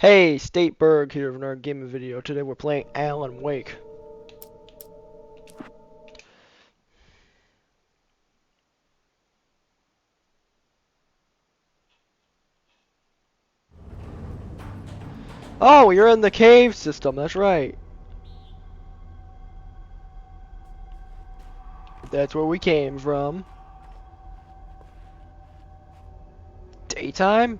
Hey, Stateberg here with another gaming video. Today we're playing Alan Wake. Oh, you're in the cave system, that's right. That's where we came from. Daytime?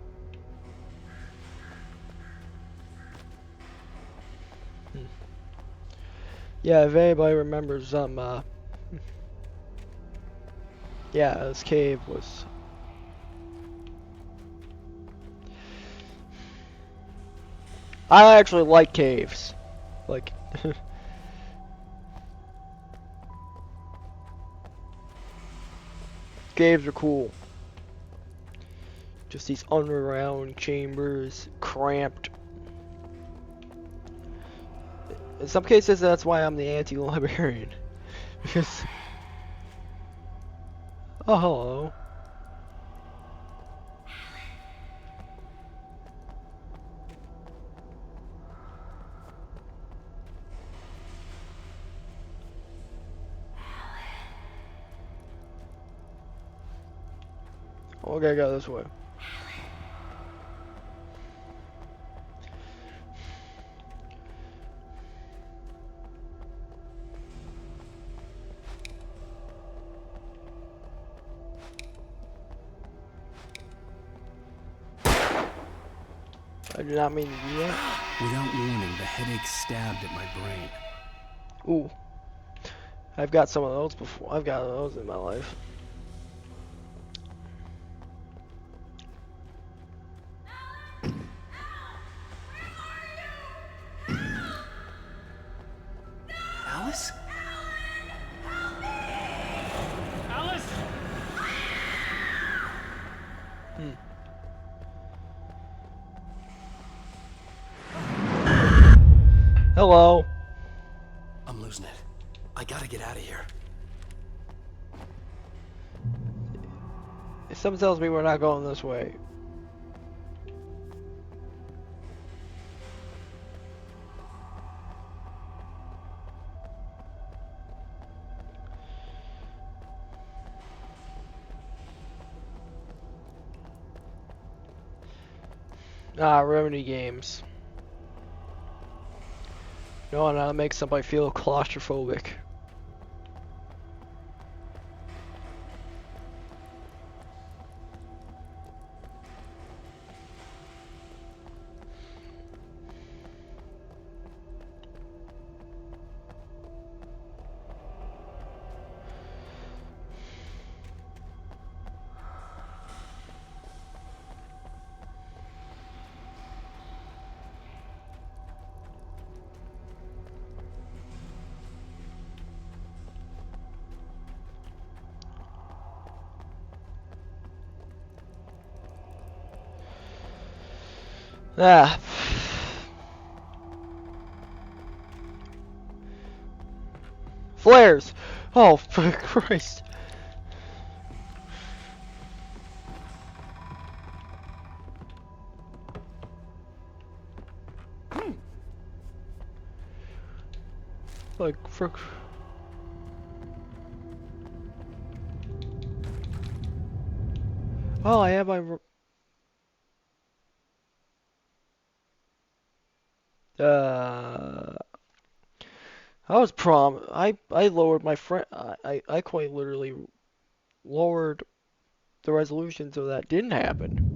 Yeah, if anybody remembers, yeah, this cave was... I actually like caves. Like... caves are cool. Just these underground chambers, cramped. In some cases, that's why I'm the anti-librarian. Because... Oh, hello. Okay, I got this way. I did not mean to do that. Without warning, the headache stabbed at my brain. Ooh. I've got some of those before. I've got those in my life. Alice? Alice? Hello. I'm losing it. I gotta get out of here. If someone tells me we're not going this way. Ah, Remedy games. No, that makes somebody feel claustrophobic. Ah. Flares! Oh, for Christ. Like, for... Oh, I have my... I lowered my friend. I quite literally lowered the resolution so that didn't happen.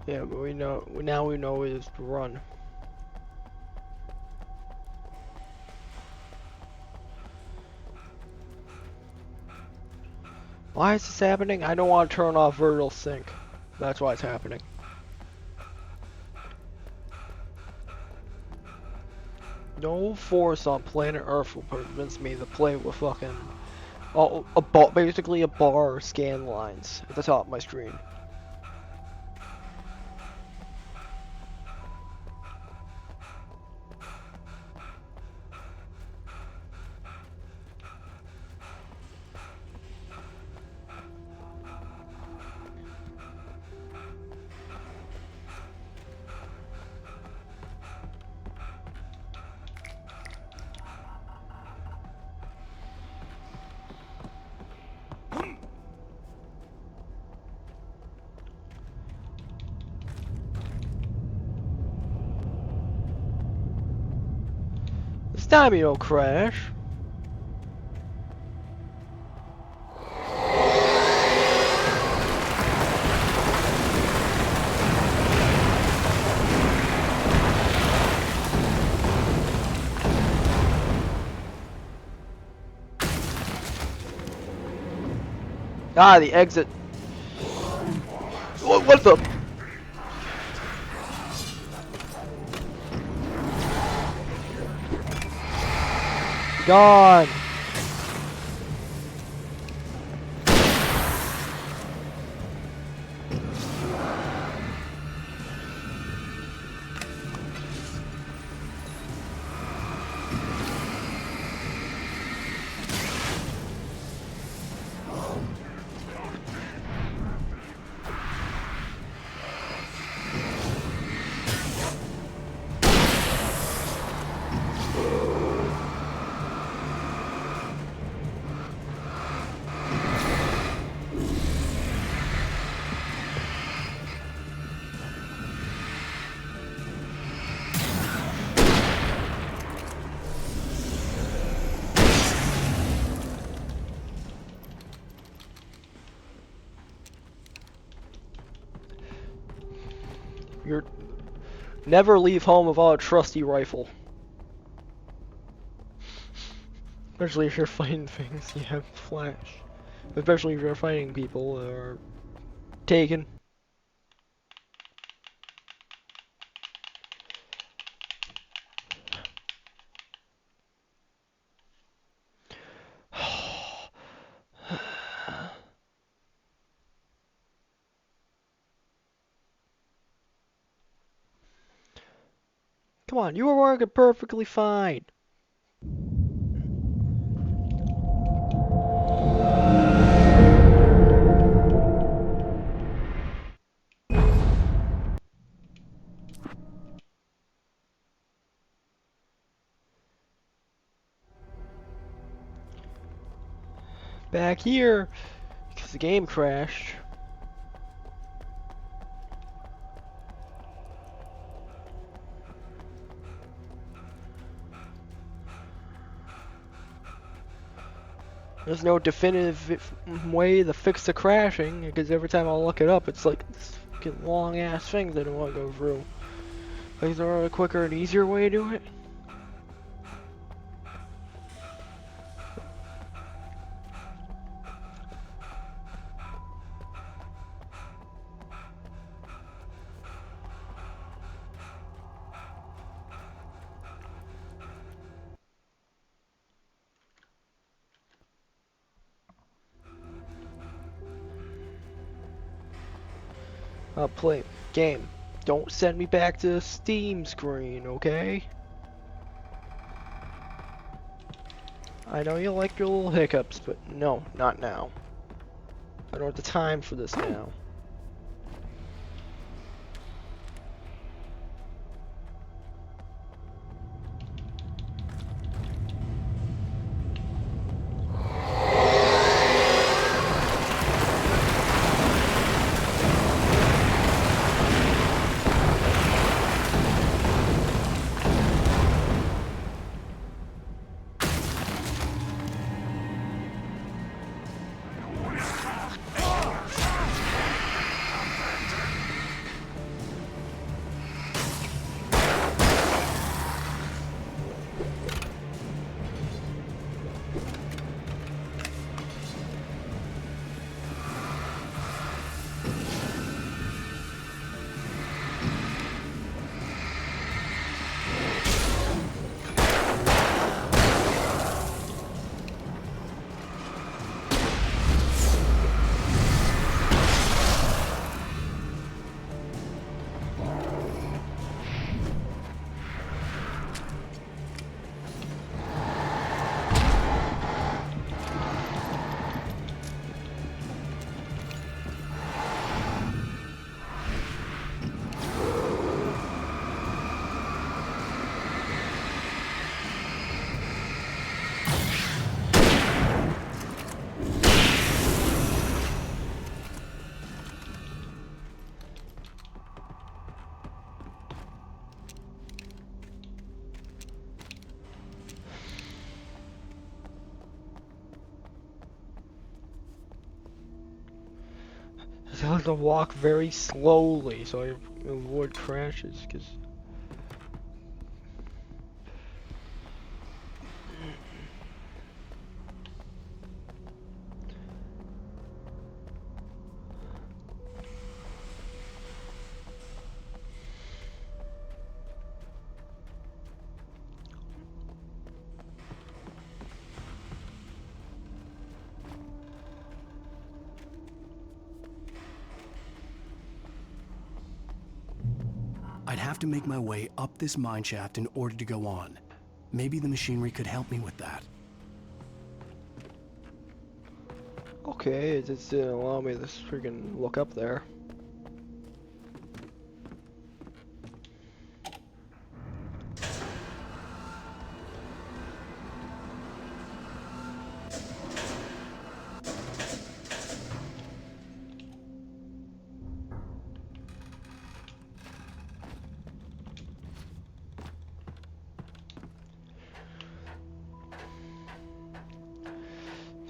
Yeah, but we know now we know it is to run. Why is this happening? I don't want to turn off vertical sync. That's why it's happening. No force on planet Earth will convince me to play with fucking basically a bar of scan lines at the top of my screen. time you don't crash. Ah, the exit. What the? Gone. You're never leave home without a trusty rifle. Especially if you're fighting things, you have flash. Especially if you're fighting people that are taken. Come on, you were working perfectly fine. Back here, because the game crashed. There's no definitive way to fix the crashing, because every time I look it up, it's like this fucking long ass thing that I don't want to go through. Like, is there a quicker and easier way to do it? I'll play game. Don't send me back to the Steam screen, okay? I know you like your little hiccups, but no, not now. I don't have the time for this now. I have to walk very slowly so I avoid crashes, because I'd have to make my way up this mine shaft in order to go on. Maybe the machinery could help me with that. okay, it just didn't allow me to freaking look up there.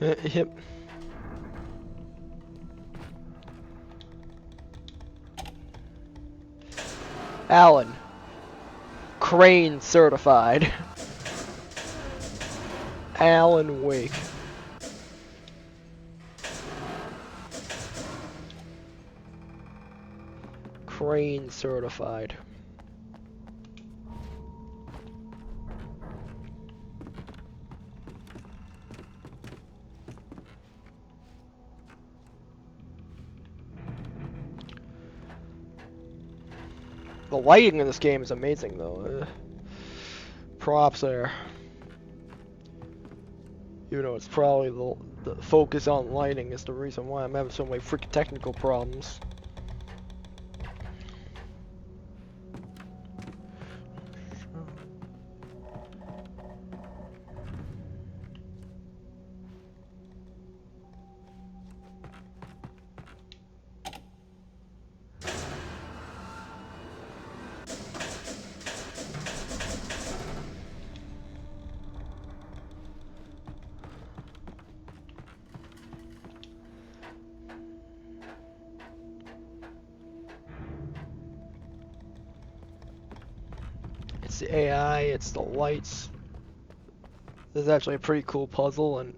Yep. Alan. Crane certified. Alan Wake. Crane certified. The lighting in this game is amazing, though. Props there. Even though it's probably the focus on lighting is the reason why I'm having so many freaking technical problems. It's the AI, it's the lights. This is actually a pretty cool puzzle, and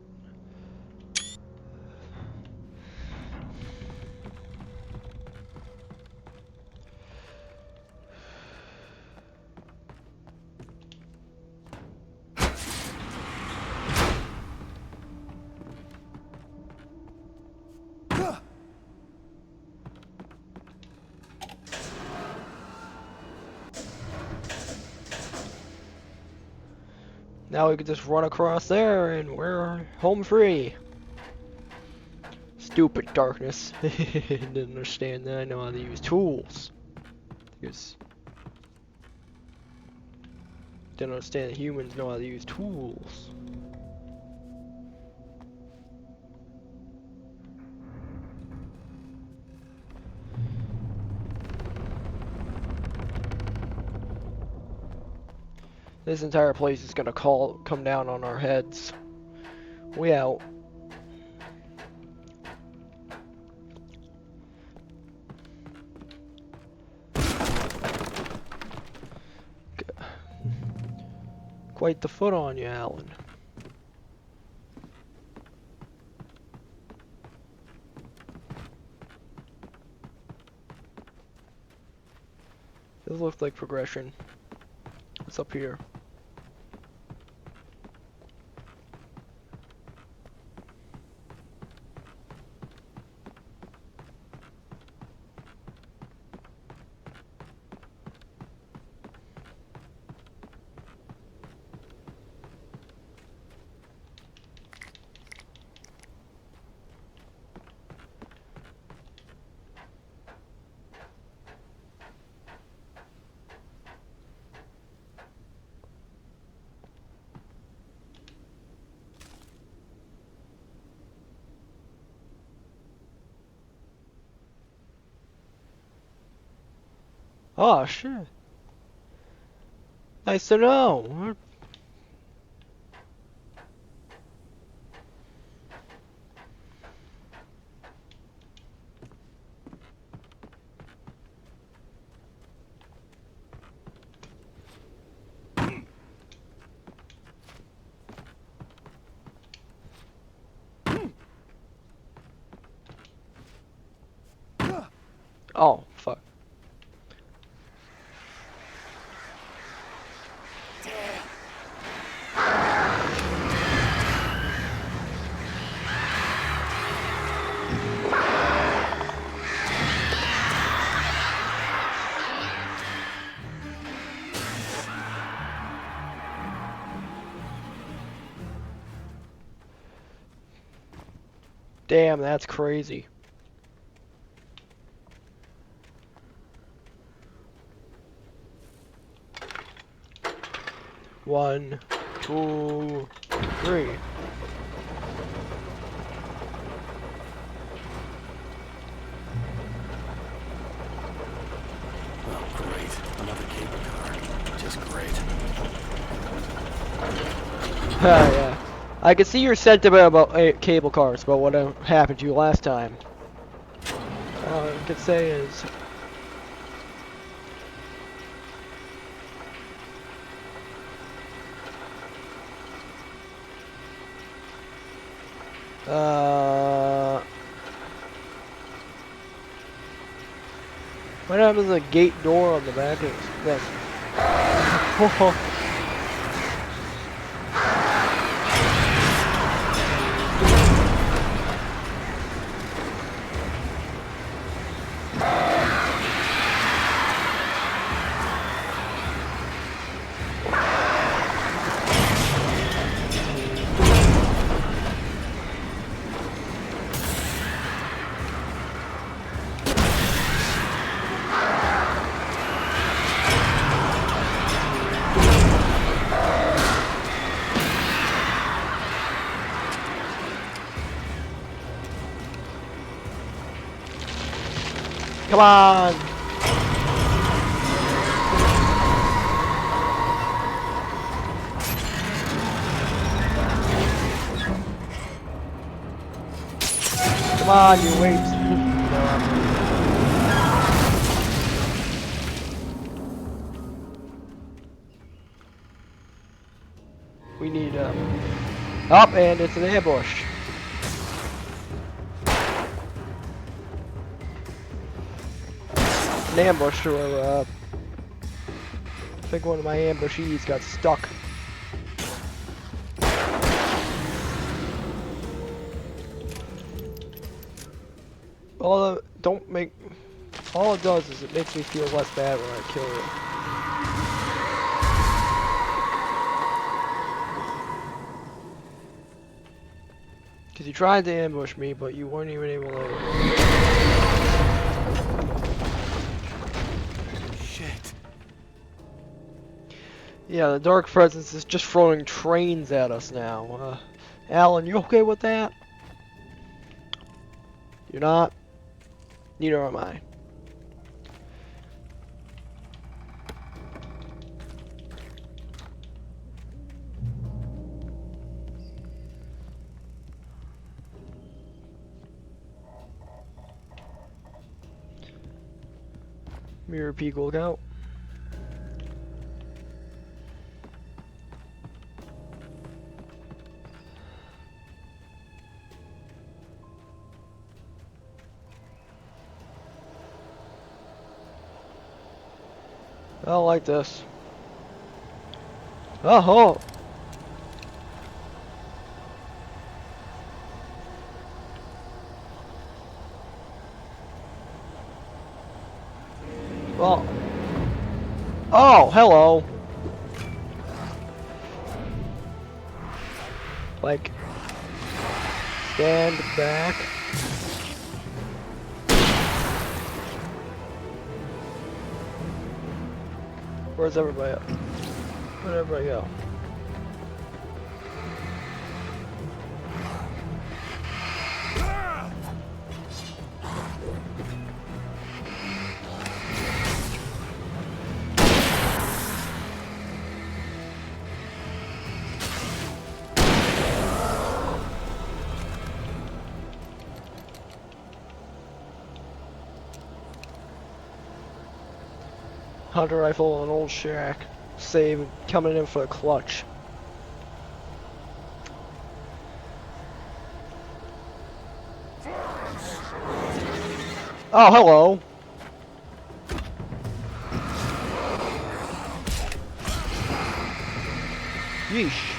now we can just run across there and we're home free. Stupid darkness. Didn't understand that I know how to use tools. Because didn't understand that humans know how to use tools. This entire place is gonna come down on our heads. We out. Quite the foot on you, Alan. This looks like progression. What's up here? Oh shit. Nice to know. Oh, fuck. Damn, that's crazy. One, two, three. Oh, great. Another cable car. Just great. Yeah. I can see your sentiment about cable cars, about what happened to you last time. All I can say is... What happens to the gate door on the back of this? Come on! Come on, you wait. We need, up, and it's an ambush. An ambush, or, I think one of my ambushees got stuck. All it does is it makes me feel less bad when I kill you. Because you tried to ambush me, but you weren't even able to... Shit. Yeah, the Dark Presence is just throwing trains at us now. Alan, you okay with that? You're not? Neither am I. Mirror peak lookout. I don't like this. Oh! Well. Oh, hello. Like, stand back. Where's everybody at? Where'd everybody go? Hunter rifle and old shack. Save coming in for a clutch. Oh, hello. Yeesh.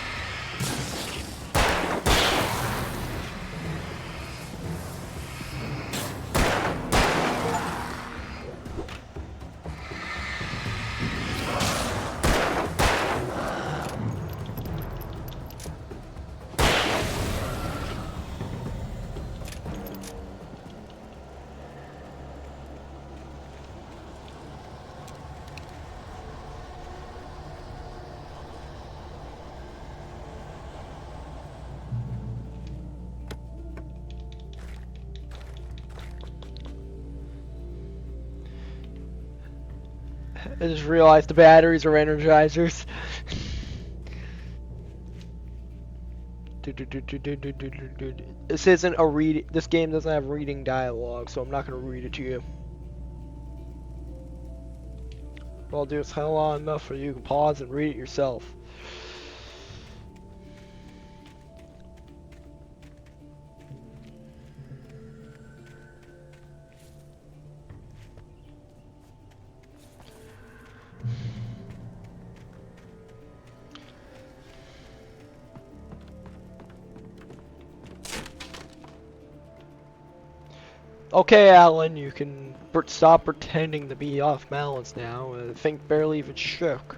I just realized the batteries are energizers. This isn't a read. This game doesn't have reading dialogue, so I'm not gonna read it to you. What I'll do is hell long enough for you to pause and read it yourself. Okay, Alan, you can stop pretending to be off balance now. The thing barely even shook.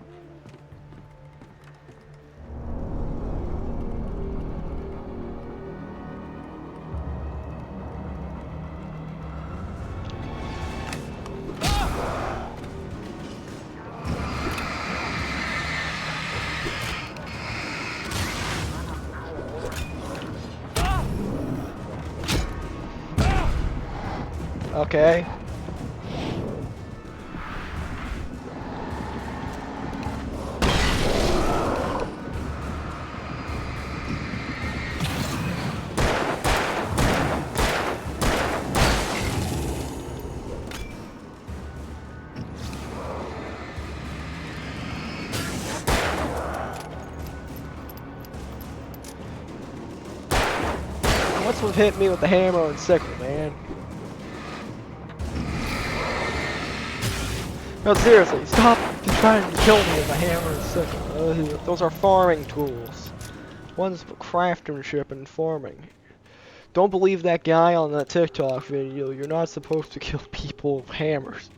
Okay. What's with hitting me with the hammer and sickle, man? No, seriously, stop trying to kill me with a hammer and sickle. Those are farming tools. One's for craftsmanship and farming. Don't believe that guy on that TikTok video. You're not supposed to kill people with hammers.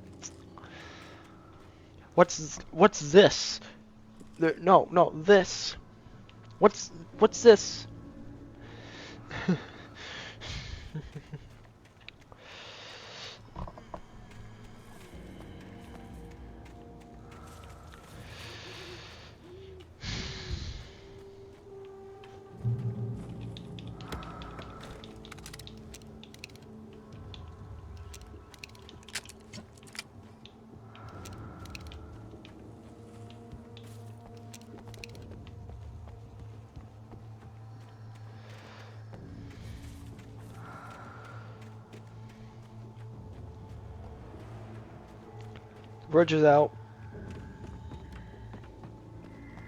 What's this? No, this. What's this? Bridge is out.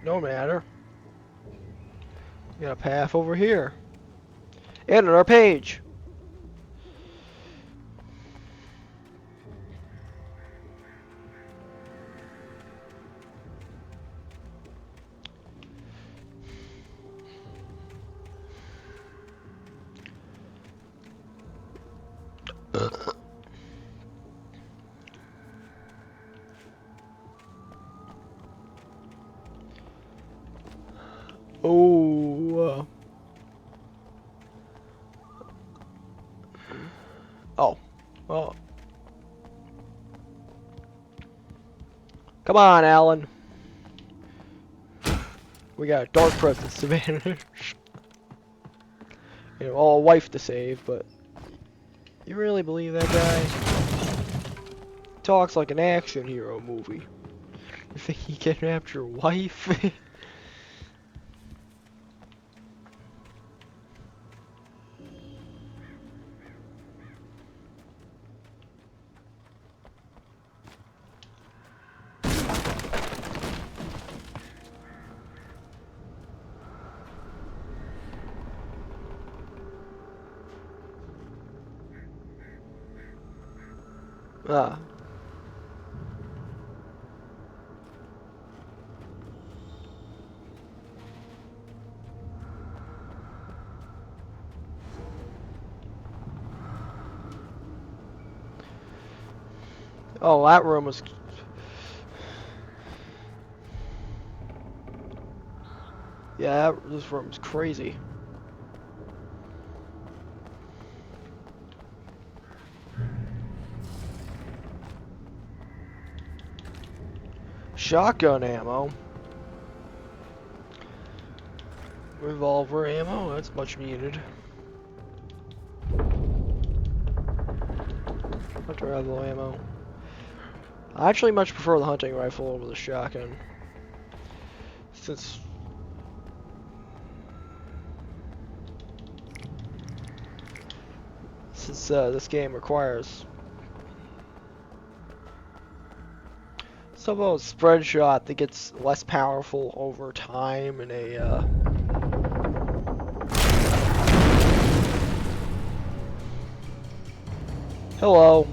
No matter. We got a path over here. And another page. Oh. Oh. Well. Come on, Alan. We got a dark presence to manage. You know, all a wife to save, but you really believe that guy? Talks like an action hero movie. You think he kidnapped your wife? Ah. Oh, that room was... Yeah, this room's crazy. Shotgun ammo. Revolver ammo, that's much needed. Hunter rifle ammo. I actually much prefer the hunting rifle over the shotgun. Since this game requires somehow a spread shot that gets less powerful over time in a hello.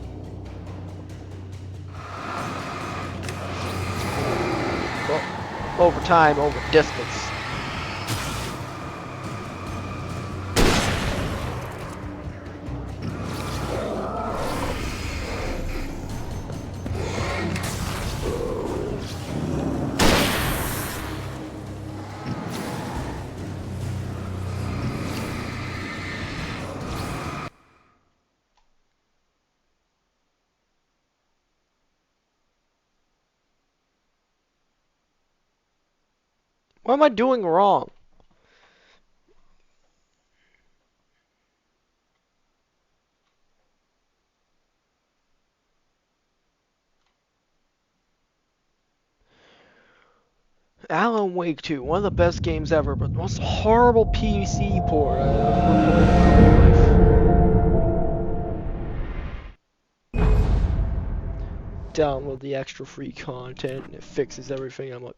Well, over time, over distance. What am I doing wrong? Alan Wake 2, one of the best games ever, but the most horrible PC port I've ever played in my life. Download the extra free content and it fixes everything. I'm like,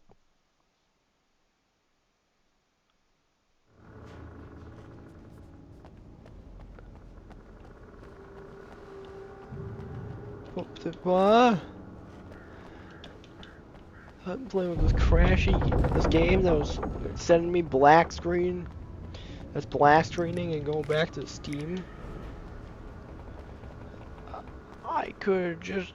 what? I'm playing with this game that was sending me black screen. That's black screening and going back to Steam. I could just...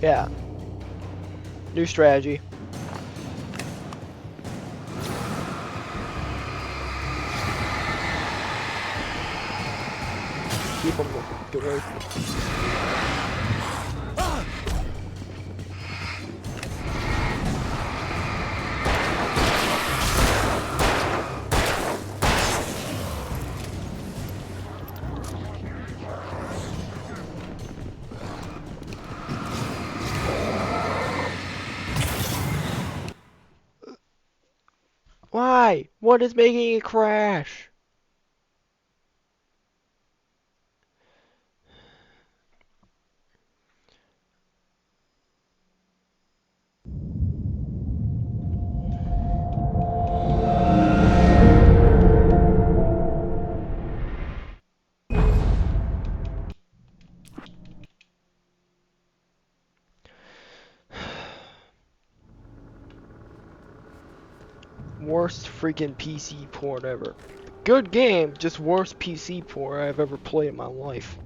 Yeah. New strategy. Keep them get away from me. Why? What is making it crash? Worst freaking PC port ever. Good game, just worst PC port I've ever played in my life.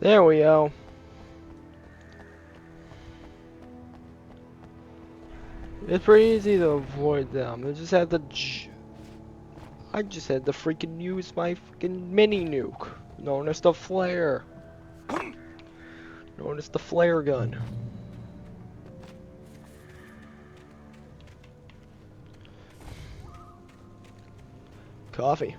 There we go. It's pretty easy to avoid them. I just had to freaking use my freaking mini nuke, known as the flare. Known as the flare gun. Coffee.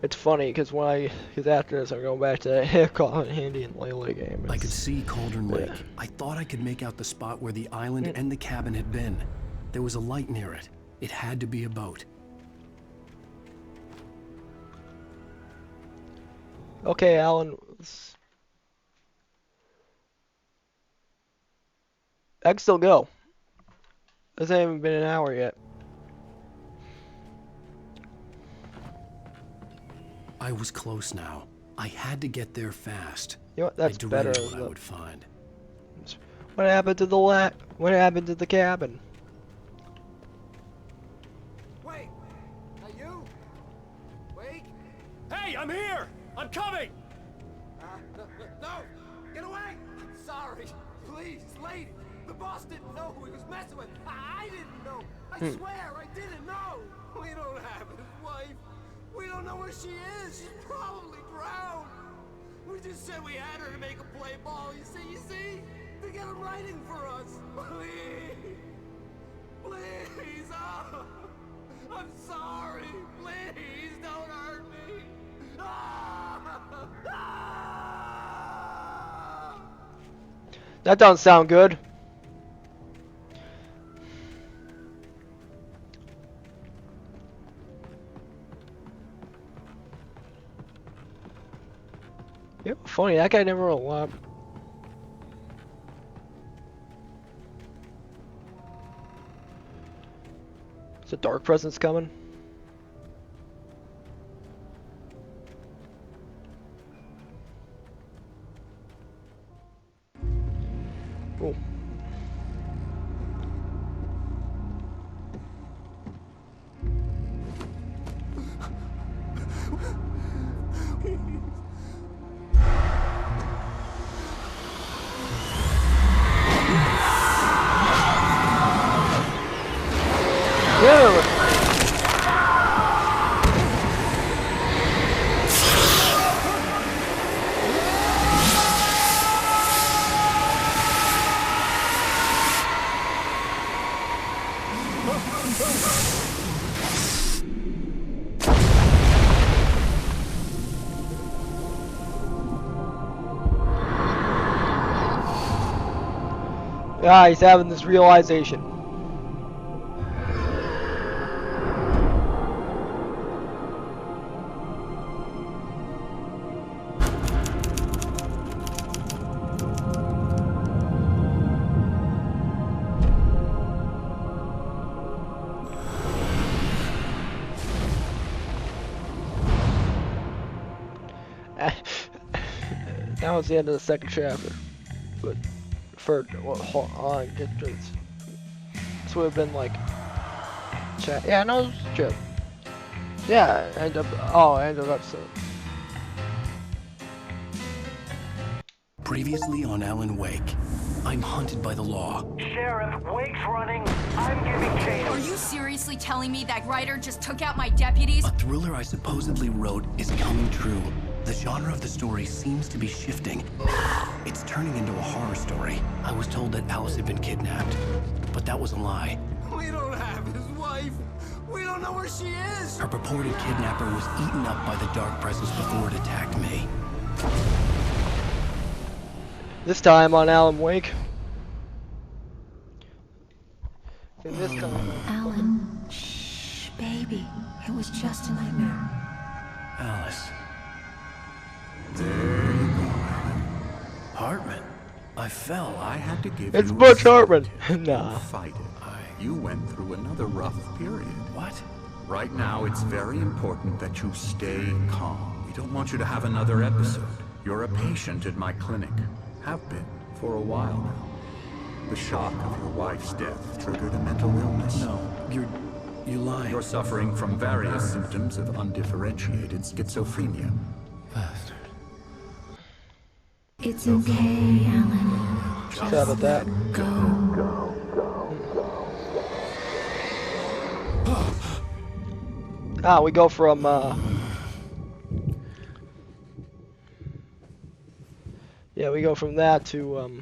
It's funny because after this I'm going back to that Call Handy and Lele game. I could see Cauldron Lake. I thought I could make out the spot where the island and the cabin had been. There was a light near it. It had to be a boat. Okay, Alan. I can still go. This ain't even been an hour yet. I was close now. I had to get there fast. You know what? That's better. What I would find. What happened to the What happened to the cabin? Wait, are you? Wait. Hey, I'm here! I'm coming! No, get away! I'm sorry. Please, lady. The boss didn't know who he was messing with. I didn't know. I swear, I didn't know. We don't have his wife. We don't know where she is. She's probably drowned. We just said we had her to make a play ball. You see? To get him writing for us. Please. Please. Oh, I'm sorry. Please don't hurt me. That doesn't sound good. Yeah, funny, that guy never allowed. Is a dark presence coming? Cool. Ah, he's having this realization. That was the end of the second chapter. But for well, hold on, this would have been like chat. Yeah, no, it's true. Yeah, end of episode. Previously on Alan Wake, I'm hunted by the law. Sheriff, Wake's running. I'm giving chase. Are you seriously telling me that writer just took out my deputies? A thriller I supposedly wrote is coming true. The genre of the story seems to be shifting. It's turning into a horror story. I was told that Alice had been kidnapped, but that was a lie. We don't have his wife. We don't know where she is. Her purported kidnapper was eaten up by the dark presence before it attacked me. This time on Alan Wake. And this time. Alan, shh, baby. It was just a nightmare. Alice. There you go, Alan. Hartman. I fell. I had to give It's you Butch a Hartman. second Nah. to fight it. You went through another rough period. What? Right now, it's very important that you stay calm. We don't want you to have another episode. You're a patient at my clinic. Have been for a while now. The shock of your wife's death triggered a mental illness. No, you lie. You're suffering from various symptoms of undifferentiated schizophrenia. Bastard. It's okay, Alan. Sorry about that. Ah, we go from yeah, we go from that to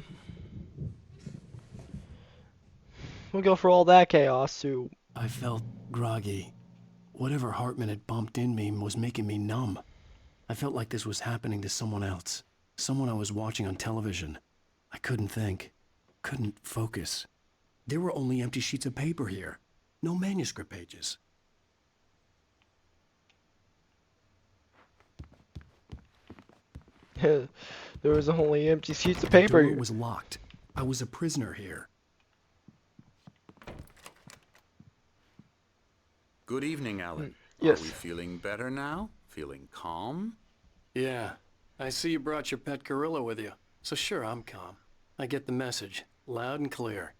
we go for all that chaos to I felt groggy. Whatever Hartman had bumped in me was making me numb. I felt like this was happening to someone else. Someone I was watching on television. I couldn't think. Couldn't focus. There were only empty sheets of paper here. No manuscript pages. there was only empty sheets of The paper. door was locked. I was a prisoner here. Good evening, Alan. Yes. Are we feeling better now? Feeling calm? Yeah. I see you brought your pet gorilla with you. So sure, I'm calm. I get the message. Loud and clear.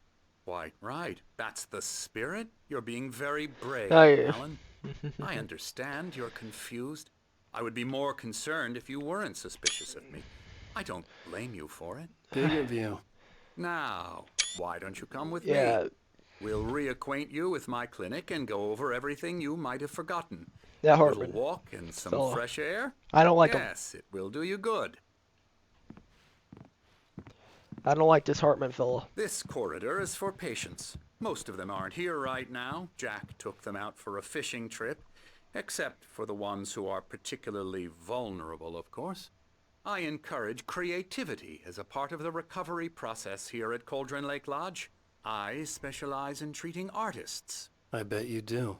Why, right. That's the spirit. You're being very brave, Aye. Alan. I understand you're confused. I would be more concerned if you weren't suspicious of me. I don't blame you for it. Big of you. Now, why don't you come with Yeah. me? We'll reacquaint you with my clinic and go over everything you might have forgotten. That A Hartman. little walk and some Fella. fresh air? I don't like him. Yes, it will do you good. I don't like this Hartman fella. This corridor is for patients. Most of them aren't here right now. Jack took them out for a fishing trip, except for the ones who are particularly vulnerable, of course. I encourage creativity as a part of the recovery process here at Cauldron Lake Lodge. I specialize in treating artists. I bet you do.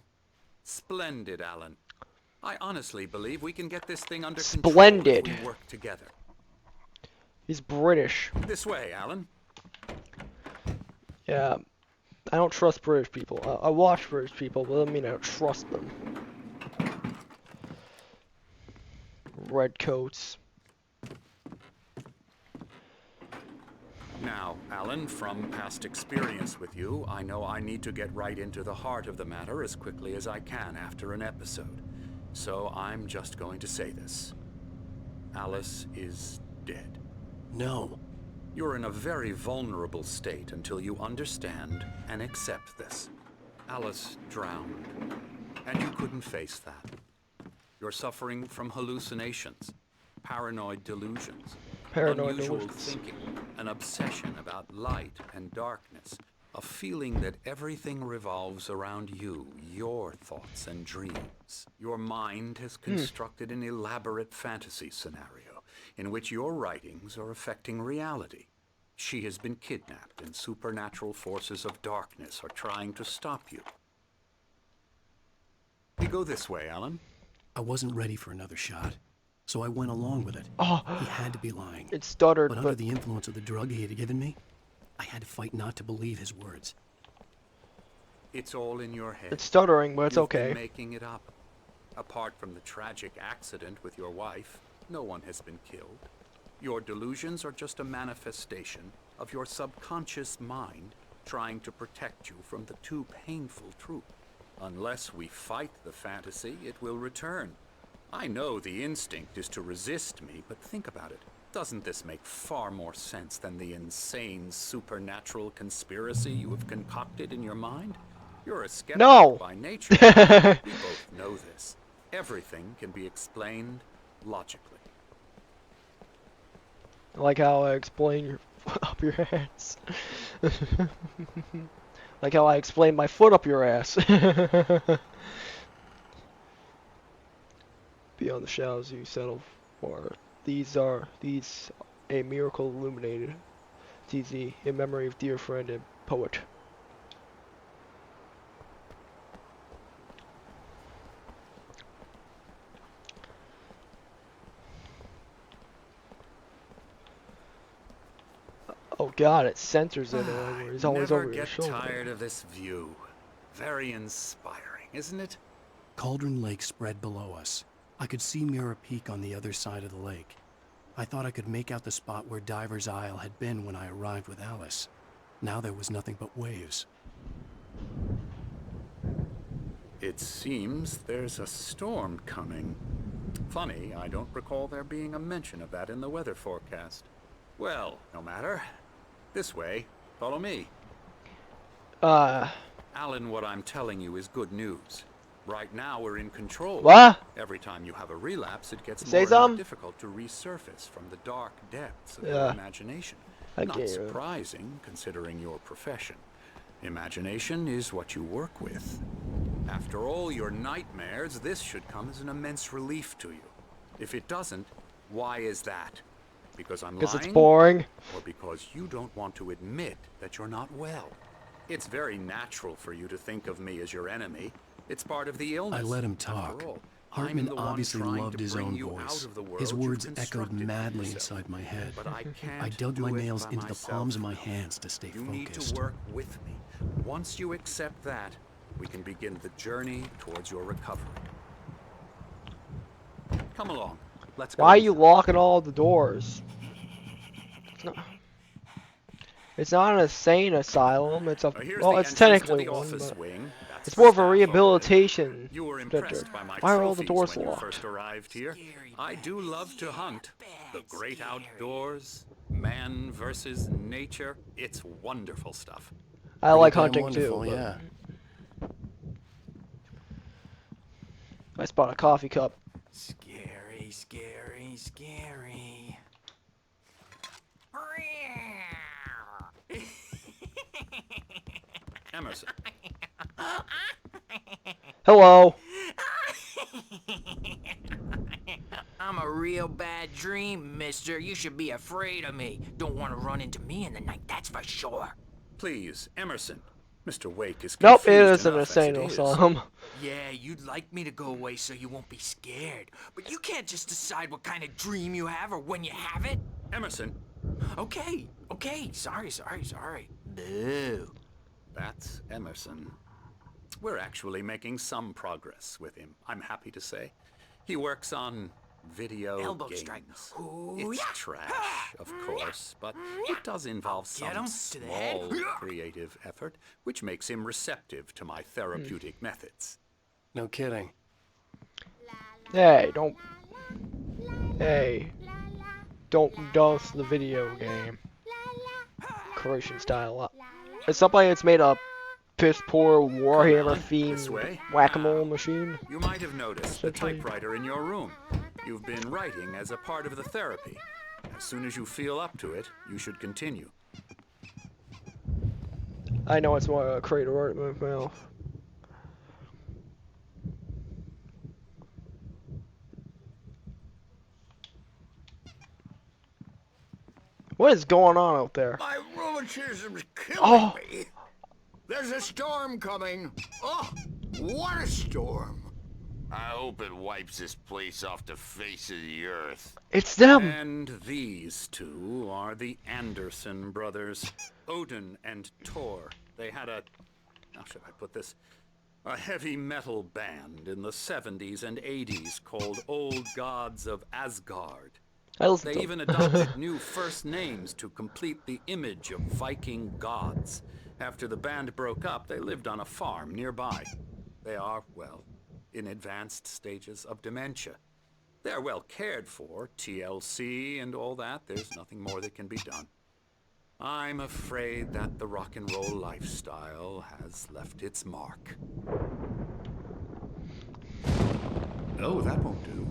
Splendid, Alan. I honestly believe we can get this thing under Splendid. control if we work together. He's British. This way, Alan. Yeah. I don't trust British people. I watch British people, but that doesn't mean I don't trust them. Red coats. Now, Alan, from past experience with you, I know I need to get right into the heart of the matter as quickly as I can after an episode. So I'm just going to say this. Alice is dead. No. You're in a very vulnerable state until you understand and accept this. Alice drowned, and you couldn't face that. You're suffering from hallucinations, paranoid delusions, Paranoid unusual delusions. thinking, an obsession about light and darkness, a feeling that everything revolves around you, your thoughts and dreams. Your mind has constructed an elaborate fantasy scenario in which your writings are affecting reality. She has been kidnapped, and supernatural forces of darkness are trying to stop you. We go this way, Alan. I wasn't ready for another shot, so I went along with it. Oh, He had to be lying. it stuttered, But under but the influence of the drug he had given me, I had to fight not to believe his words. It's all in your head. it's stuttering, but it's You've okay. been making it up. Apart from the tragic accident with your wife, no one has been killed. Your delusions are just a manifestation of your subconscious mind trying to protect you from the too painful truth. Unless we fight the fantasy, it will return. I know the instinct is to resist me, but think about it. Doesn't this make far more sense than the insane supernatural conspiracy you have concocted in your mind? You're a skeptic No. by nature. We both know this. Everything can be explained logically. I like how I explain your up your ass. Like how I explain my foot up your ass. Beyond the shadows you settle for. These a miracle illuminated. TZ, in memory of dear friend and poet. Oh god, it censors it. It's always Never over your get shoulder. tired of this view. Very inspiring, isn't it? Cauldron Lake spread below us. I could see Mirror Peak on the other side of the lake. I thought I could make out the spot where Diver's Isle had been when I arrived with Alice. Now there was nothing but waves. It seems there's a storm coming. Funny, I don't recall there being a mention of that in the weather forecast. Well, no matter. This way. Follow me. Alan, what I'm telling you is good news. Right now we're in control. What? Every time you have a relapse, it gets Say more and more something? difficult to resurface from the dark depths of your imagination. I Not get it. surprising, considering your profession. Imagination is what you work with. After all your nightmares, this should come as an immense relief to you. If it doesn't, why is that? Because I'm lying? Because it's boring. Or because you don't want to admit that you're not well? It's very natural for you to think of me as your enemy. It's part of the illness. I let him After talk. all, Hartman I'm the one obviously trying loved to his bring own you voice. out of the world His you've words echoed constructed for madly yourself. inside my head. But I can't I dug do my it nails by into the myself. palms of my hands to stay You need to focused. work with me. Once you accept that, we can begin the journey towards your recovery. Come along. Let's go. Why are you locking all the doors? It's not an insane asylum. It's a Here's well, the it's entrance to technically the one, office but wing. That's it's for more of a staff only. rehabilitation You were center. impressed by my Why are all the trophies doors when you locked? first arrived here. I do love to hunt. The great outdoors, man versus nature. It's wonderful stuff. I like Pretty damn hunting too. wonderful, but yeah. I spot a coffee cup. Scary, scary, scary. Emerson. Hello. I'm a real bad dream, mister. You should be afraid of me. Don't want to run into me in the night, that's for sure. Please, Emerson. Mr. Wake is Nope, it confused is an enough as it insane is. asylum. Yeah, you'd like me to go away so you won't be scared. But you can't just decide what kind of dream you have or when you have it. Emerson. Okay, sorry. Boo. That's Emerson. We're actually making some progress with him, I'm happy to say. He works on video Elbow games. strike. It's trash, of course, but it does involve Get him some to the head. small creative effort, which makes him receptive to my therapeutic methods. No kidding. Hey, don't dose the video game. Croatian style. It's something that's made a piss poor Warhammer This way. themed whack-a-mole machine. You might have noticed the Essentially. typewriter in your room. You've been writing as a part of the therapy. As soon as you feel up to it, you should continue. I know it's more a creative art myself. What is going on out there? My rheumatism's killing Oh. me. There's a storm coming. Oh, what a storm. I hope it wipes this place off the face of the earth. It's them! And these two are the Anderson brothers, Odin and Thor. They had how should I put this? A heavy metal band in the 70s and 80s called Old Gods of Asgard. I listen They to even them. adopted new first names to complete the image of Viking gods. After the band broke up, they lived on a farm nearby. They are, well, in advanced stages of dementia. They're well cared for, TLC and all that. There's nothing more that can be done. I'm afraid that the rock and roll lifestyle has left its mark. Oh, that won't do.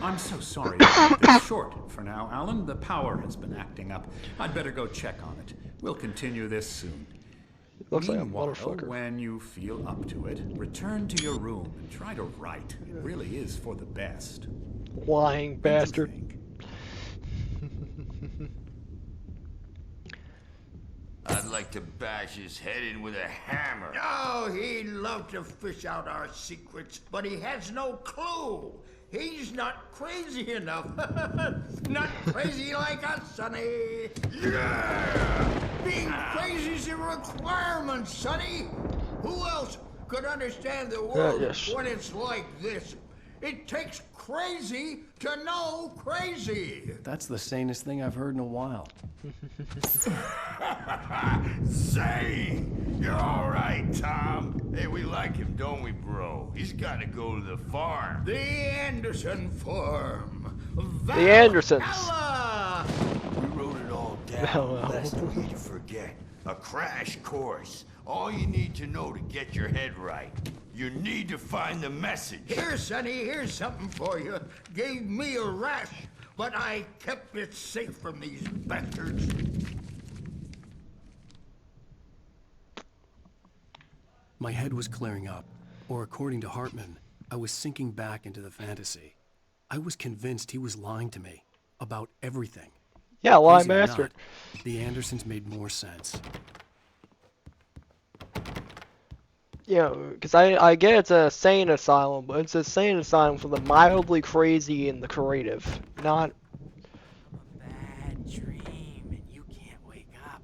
I'm so sorry to keep this short for now, Alan. The power has been acting up. I'd better go check on it. We'll continue this soon. Looks like a Meanwhile, motherfucker. when you feel up to it, return to your room and try to write. It really is for the best. Lying bastard. I'd like to bash his head in with a hammer. Oh, he'd love to fish out our secrets, but he has no clue. He's not crazy enough. Not crazy like us, Sonny. Yeah! Being crazy's a requirement, Sonny. Who else could understand the world yes. when it's like this? It takes crazy to know crazy. That's the sanest thing I've heard in a while. Say, you're all right, Tom. Hey, we like him, don't we, bro? He's got to go to the farm. The Anderson farm. The Andersons. Valhalla! We wrote it all down, lest we forget. A crash course. All you need to know to get your head right. You need to find the message. Here, Sonny, here's something for you. Gave me a rash, but I kept it safe from these bastards. My head was clearing up, or according to Hartman, I was sinking back into the fantasy. I was convinced he was lying to me about everything. Yeah, lying Crazy or bastard. not, the Andersons made more sense. Yeah, because I get it's a sane asylum, but it's a sane asylum for the mildly crazy and the creative, not... Bad dream, and you can't wake up.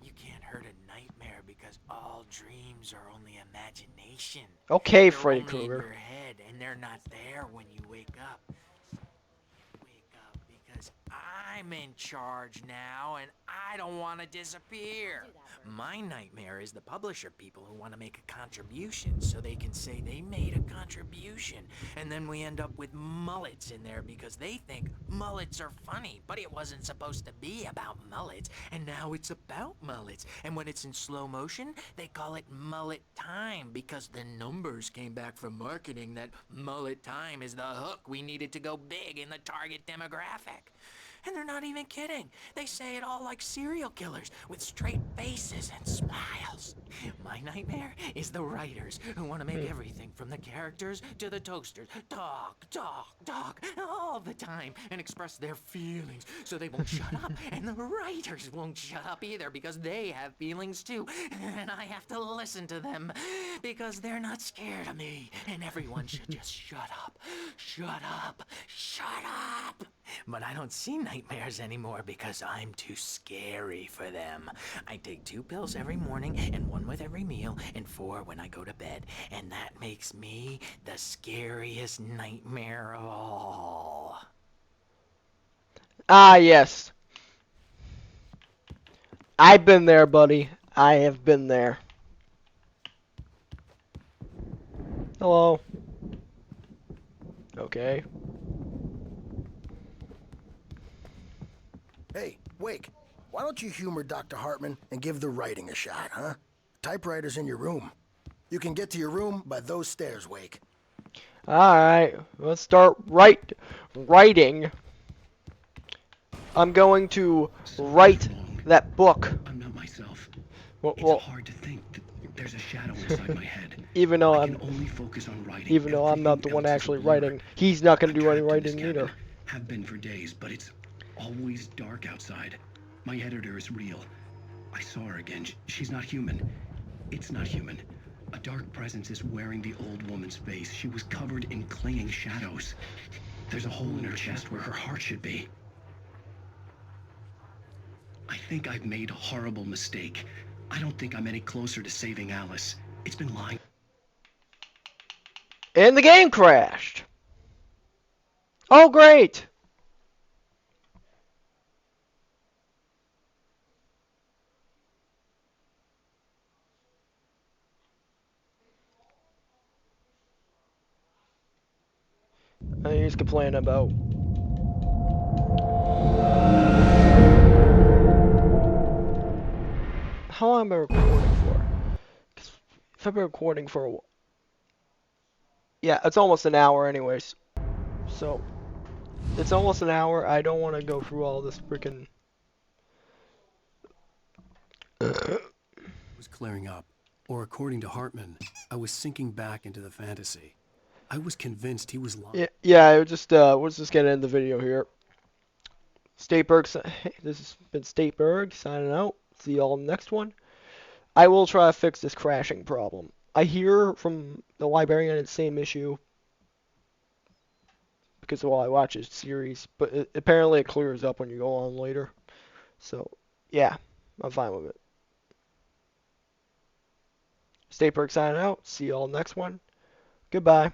You can't hurt a nightmare because all dreams are only imagination. Okay, They're Freddy only Krueger. in your head, and they're not there when you wake up. Wake up because I'm in charge now, and I don't want to disappear. My nightmare is the publisher people who want to make a contribution so they can say they made a contribution. And then we end up with mullets in there because they think mullets are funny. But it wasn't supposed to be about mullets. And now it's about mullets. And when it's in slow motion, they call it mullet time because the numbers came back from marketing that mullet time is the hook we needed to go big in the target demographic. And they're not even kidding. They say it all like serial killers with straight faces and smiles. My nightmare is the writers who want to make everything from the characters to the toasters talk all the time and express their feelings so they won't shut up. And the writers won't shut up either because they have feelings too. And I have to listen to them because they're not scared of me. And everyone should just shut up. Shut up. Shut up. But I don't see nightmares anymore because I'm too scary for them. I take 2 pills every morning and 1 with every meal and 4 when I go to bed. And that makes me the scariest nightmare of all. Ah, yes. I've been there, buddy. I have been there. Hello. Okay. Hey, Wake, why don't you humor Dr. Hartman and give the writing a shot, huh? Typewriter's in your room. You can get to your room by those stairs, Wake. Alright, let's start writing. I'm going to write that book. I'm not myself. Well, It's hard to think that there's a shadow inside my head. Even though I can only focus on writing. even though I'm not the one actually writing, he's not going to do any writing either. Have been for days, but it's always dark outside. My editor is real. I saw her again. She's not human. It's not human. A dark presence is wearing the old woman's face. She was covered in clinging shadows. There's a hole in her chest where her heart should be. I think I've made a horrible mistake. I don't think I'm any closer to saving Alice. It's been lying. And the game crashed. Oh, great. He's complaining about. How long am I recording for? 'Cause if I've been recording for a while. Yeah, it's almost an hour anyways. So, it's almost an hour. I don't want to go through all this freaking... was clearing up, or according to Hartman, I was sinking back into the fantasy. I was convinced he was lying. Yeah, I let's just get into the video here. Stateberg, this has been Stateberg signing out. See y'all in the next one. I will try to fix this crashing problem. I hear from the librarian it's the same issue because while I watch his series, but apparently it clears up when you go on later. So yeah, I'm fine with it. Stateberg signing out. See y'all next one. Goodbye.